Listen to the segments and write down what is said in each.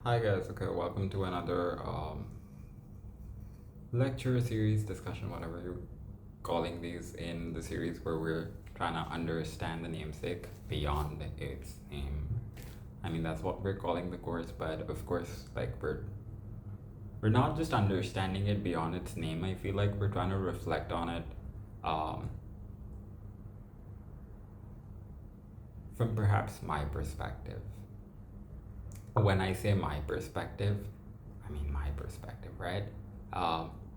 Hi guys, okay, welcome to another lecture series, discussion, whatever you're calling these, in the series where we're trying to understand the namesake beyond its name. I mean, that's what we're calling the course, but of course, like we're not just understanding it beyond its name. I feel like we're trying to reflect on it um, from perhaps my perspective. When I say my perspective, I mean my perspective, right?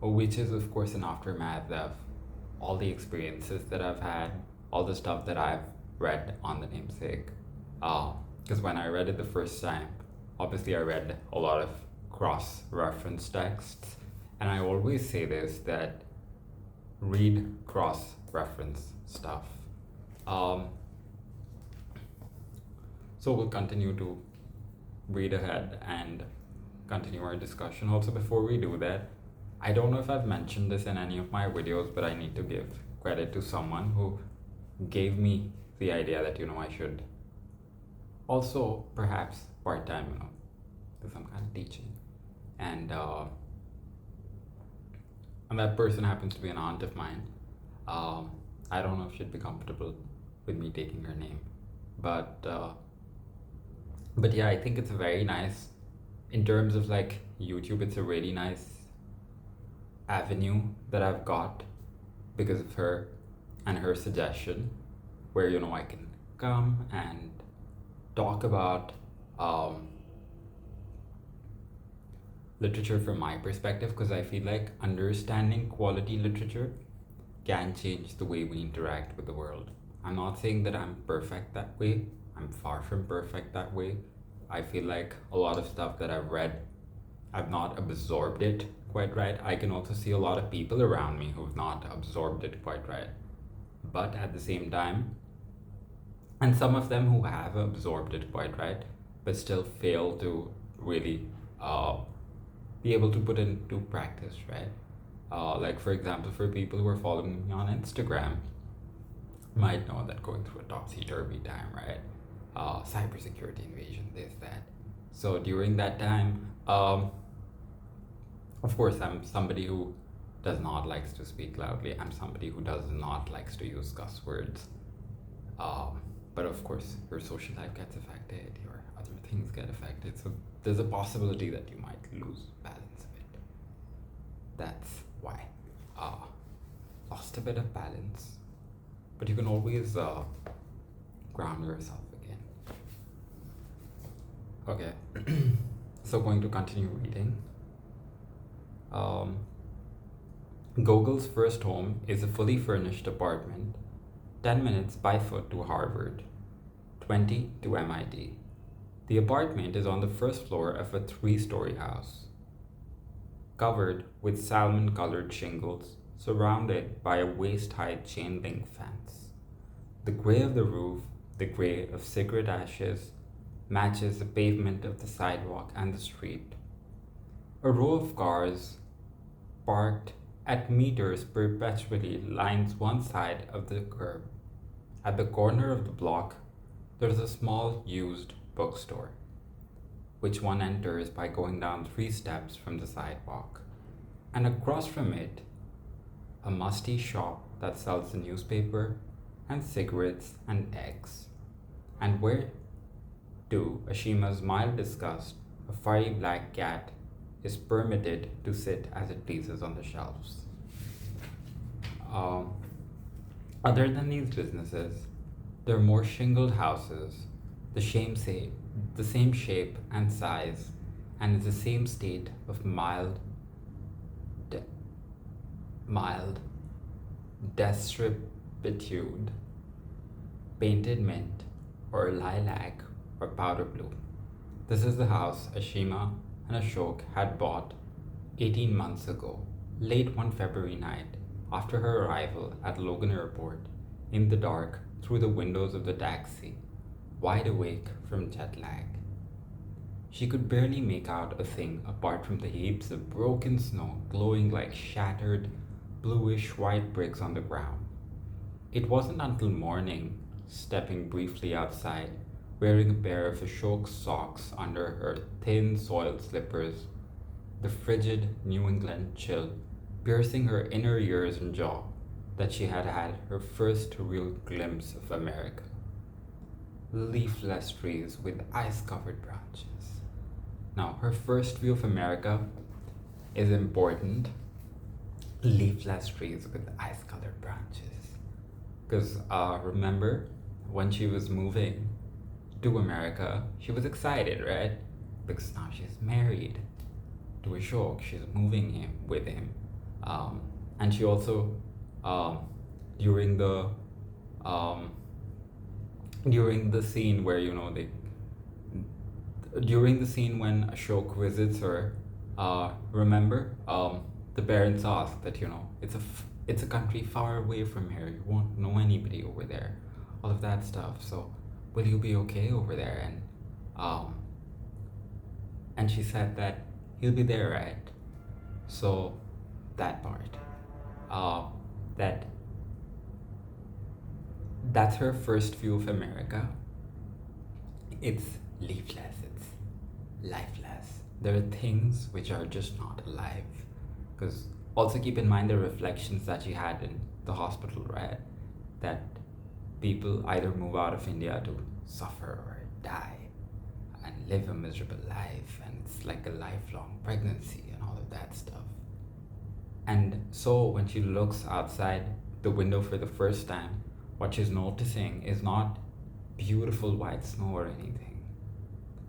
Which is, of course, an aftermath of all the experiences that I've had, all the stuff that I've read on the namesake. Because when I read it the first time, obviously I read a lot of cross reference texts, and I always say this, that read cross reference stuff. Um, so we'll continue to read ahead and continue our discussion. Also, before we do that, I don't know if I've mentioned this in any of my videos, but I need to give credit to someone who gave me the idea that, I should also perhaps part-time, do some kind of teaching. And that person happens to be an aunt of mine. I don't know if she'd be comfortable with me taking her name, but yeah, I think it's a very nice, in terms of like YouTube, it's a really nice avenue that I've got because of her and her suggestion, where I can come and talk about literature from my perspective, because I feel like understanding quality literature can change the way we interact with the world. I'm not saying that I'm perfect that way. I'm far from perfect that way. I feel like a lot of stuff that I've read, I've not absorbed it quite right. I can also see a lot of people around me who've not absorbed it quite right. But at the same time, and some of them who have absorbed it quite right, but still fail to really be able to put it into practice, right? Like, for example, for people who are following me on Instagram, might know that going through a topsy-turvy time, right? Cybersecurity invasion, this, that. So during that time, of course, I'm somebody who does not likes to speak loudly. I'm somebody who does not likes to use cuss words. But of course, your social life gets affected, your other things get affected. So there's a possibility that you might lose balance of it. That's why. Lost a bit of balance, but you can always ground yourself again. Okay, so going to continue reading. Gogol's first home is a fully furnished apartment, 10 minutes by foot to Harvard, 20 to MIT. The apartment is on the first floor of a 3-story house, covered with salmon-colored shingles, surrounded by a waist-high chain-link fence. The gray of the roof, the gray of cigarette ashes, matches the pavement of the sidewalk and the street. A row of cars, parked at meters perpetually, lines one side of the curb. At the corner of the block, there's a small used bookstore, which one enters by going down 3 steps from the sidewalk. And across from it, a musty shop that sells a newspaper and cigarettes and eggs. And where, to Ashima's mild disgust, a furry black cat is permitted to sit as it pleases on the shelves. Other than these businesses, there are more shingled houses, the same shape and size, and in the same state of mild decrepitude, painted mint, or lilac, or powder blue. This is the house Ashima and Ashok had bought 18 months ago, late one February night, after her arrival at Logan Airport, in the dark through the windows of the taxi, wide awake from jet lag. She could barely make out a thing apart from the heaps of broken snow glowing like shattered, bluish white bricks on the ground. It wasn't until morning, stepping briefly outside, wearing a pair of Ashok socks under her thin soiled slippers, the frigid New England chill piercing her inner ears and jaw, that she had had her first real glimpse of America. Leafless trees with ice covered branches. Now, her first view of America is important. Leafless trees with ice colored branches. Because remember, when she was moving to America, she was excited, right? Because now she's married to Ashok, she's moving with him. And she also, during the during the scene where during the scene when Ashok visits her, remember, the parents ask that it's a country far away from here. You won't know anybody over there, all of that stuff. So, will you be okay over there? And she said that he'll be there, right? So, that part, that that's her first view of America. It's leafless, it's lifeless. There are things which are just not alive. Because also keep in mind the reflections that she had in the hospital, right? That people either move out of India to suffer or die and live a miserable life, and it's like a lifelong pregnancy and all of that stuff. And so when she looks outside the window for the first time, what she's noticing is not beautiful white snow or anything.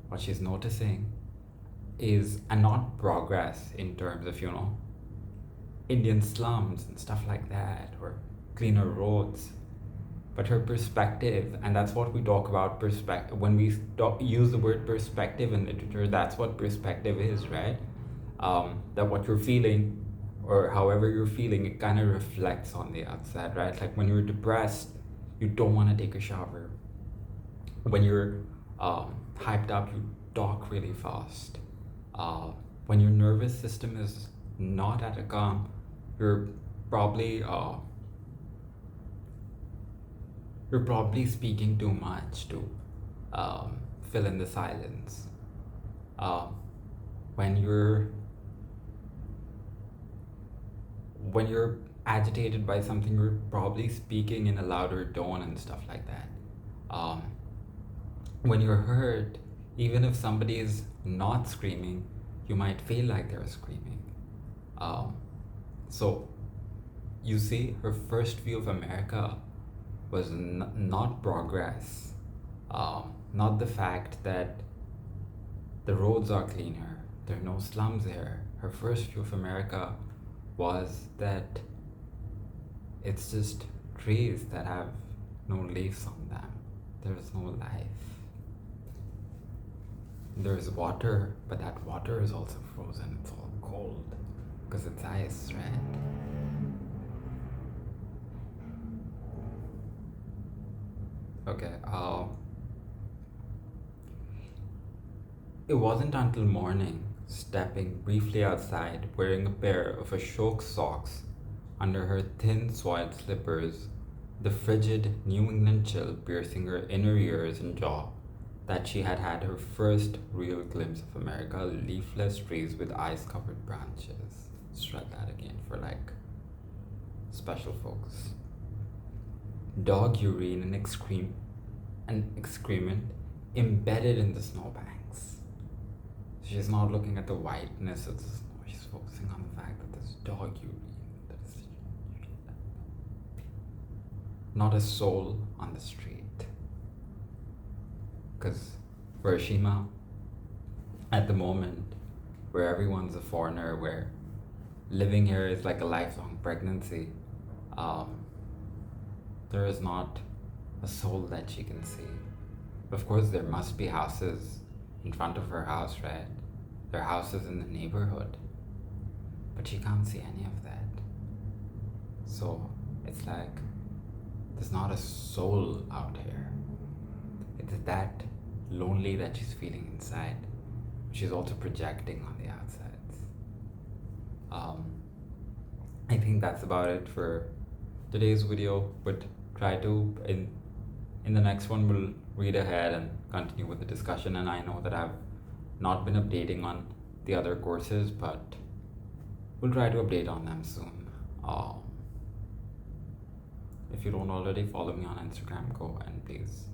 What she's noticing is, and not progress in terms of, Indian slums and stuff like that, or cleaner roads, but her perspective. And that's what we talk about perspective. When we use the word perspective in literature, that's what perspective is, right? That what you're feeling, or however you're feeling, it kind of reflects on the outside, right? Like when you're depressed, you don't want to take a shower. When you're hyped up, you talk really fast. When your nervous system is not at a calm, you're probably speaking too much to fill in the silence. When you're agitated by something, you're probably speaking in a louder tone and stuff like that. When you're hurt, even if somebody is not screaming, you might feel like they're screaming. So you see, her first view of America was not progress, not the fact that the roads are cleaner, there are no slums here. Her first view of America was that it's just trees that have no leaves on them. There's no life. There's water, but that water is also frozen. It's all cold because it's ice, right? Okay, it wasn't until morning, stepping briefly outside, wearing a pair of Ashok socks under her thin soiled slippers, the frigid New England chill piercing her inner ears and jaw, that she had had her first real glimpse of America. Leafless trees with ice-covered branches. Let's try that again for special folks. Dog urine and excrement embedded in the snowbanks. She's not looking at the whiteness of the snow. She's focusing on the fact that there's dog urine. Not a soul on the street. Because Hiroshima, at the moment, where everyone's a foreigner, where living here is like a lifelong pregnancy, there is not a soul that she can see. Of course, there must be houses in front of her house, right? There are houses in the neighborhood, but she can't see any of that. So it's like there's not a soul out here. It's that lonely that she's feeling inside. She's also projecting on the outsides. I think that's about it for today's video, but try to in the next one we'll read ahead and continue with the discussion. And I know that I've not been updating on the other courses, but we'll try to update on them soon. If you don't already follow me on Instagram, go and please